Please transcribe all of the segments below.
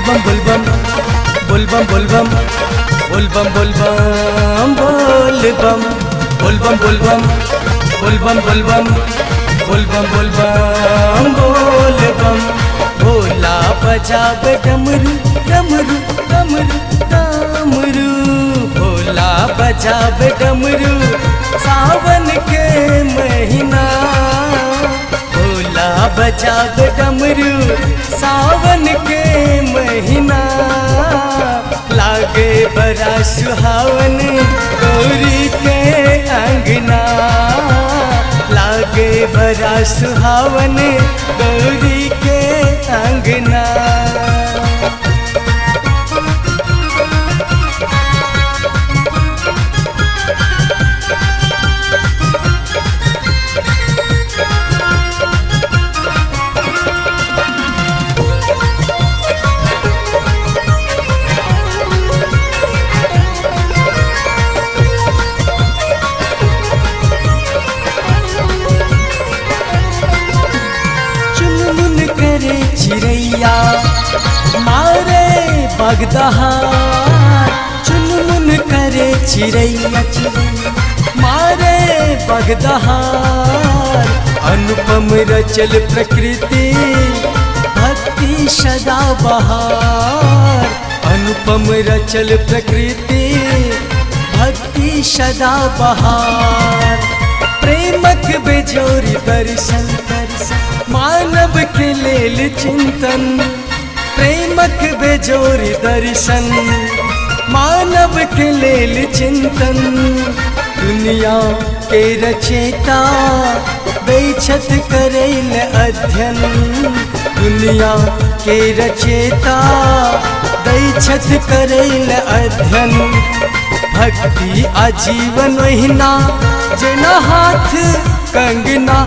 बोलबम बोलबम बोलबम बोलबम बोलबम बोलबम बोलबम बोलबम बोलबम बोलबम बोलबम बोलबम बोलबम बोलबम। भोला बजावे डमरू डमरू डमरू डमरू, भोला बजावे डमरू सावन के महीना। भोला बजावे डमरू सावन के महीना, लागे बड़ा सुहावन गौरी के अंगना। लागे बड़ा सुहावन गौरी के अंगना। चिड़ैया मारे बगदहार, चुनमुन करे चिड़ैया मारे बगदहार। अनुपम रचल प्रकृति भक्ति सदा बहार। अनुपम रचल प्रकृति भक्ति सदा बहार। प्रेमक बेजोरी दर्शन मानव के लेल चिंतन। प्रेमक बेजोरी दर्शन मानव के लेल चिंतन। दुनिया के रचेता बैछत करेल अध्ययन। दुनिया के रचेता बैछत करेल अध्ययन। भक्ति आजीवन वहिना जना हाथ कंगना।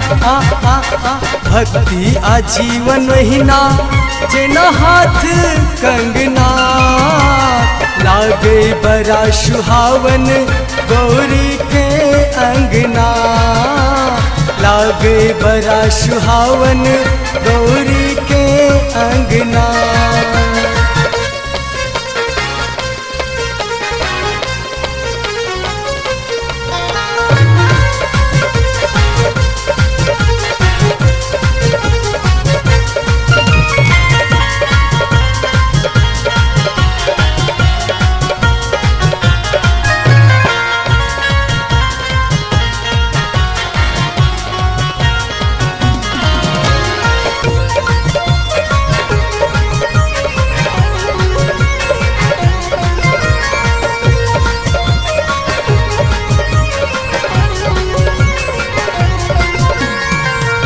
भक्ति आजीवन वहिना जना हाथ कंगना। लागे बड़ा सुहावन गौरी के अंगना। लागे बड़ा सुहावन गौरी के अंगना।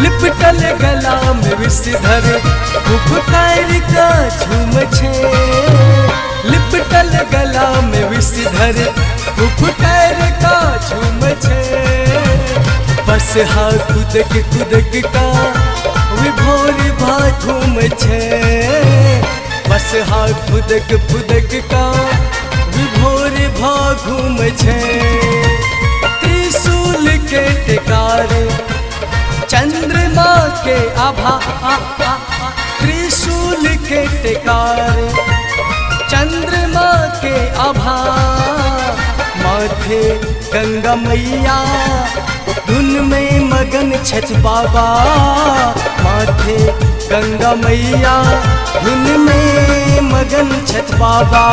लिपटल गला में विषधर फुफकार का झूम छे। लिपटल गला में विषधर फुफकार का झूम छे। बस हा खुदक खुदक का विभोर भा घूम छे। बस हा खुदक खुदक का विभोर भा घूम छे। त्रिशूल के टिकारे चंद्रमा के आभा। त्रिशूल के टिकारे चंद्रमा के आभा। माथे गंगा मैया धुन में मगन छठ बाबा। माथे गंगा मैया धुन में मगन छठ बाबा।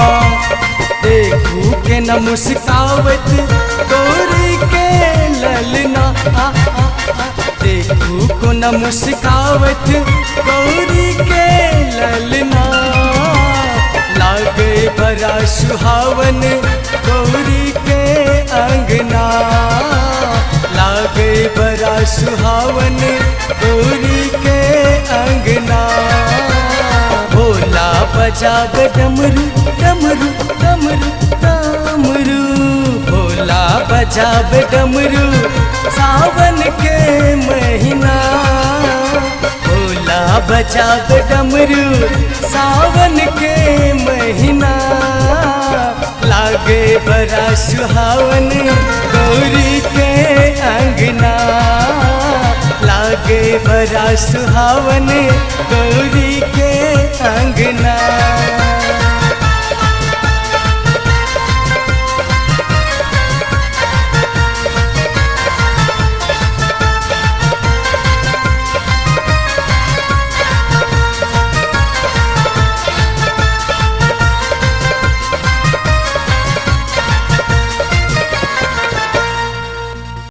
देखू के न मुस्कावत गौरी के ललना। देखू को न मुस्कावत गौरी के ललना। लागे बड़ा सुहावन गौरी के अंगना। लागे बड़ा सुहावन गौरी के अंगना। भोला बजावे डमरू डमरू डमरू डमरू। भोला बजावे डमरू सावन के महीना। भोला बजावे डमरू सावन के महीना। लागे बड़ा सुहावन गौरी के अंगना। लागे बड़ा सुहावन गौरी के अंगना।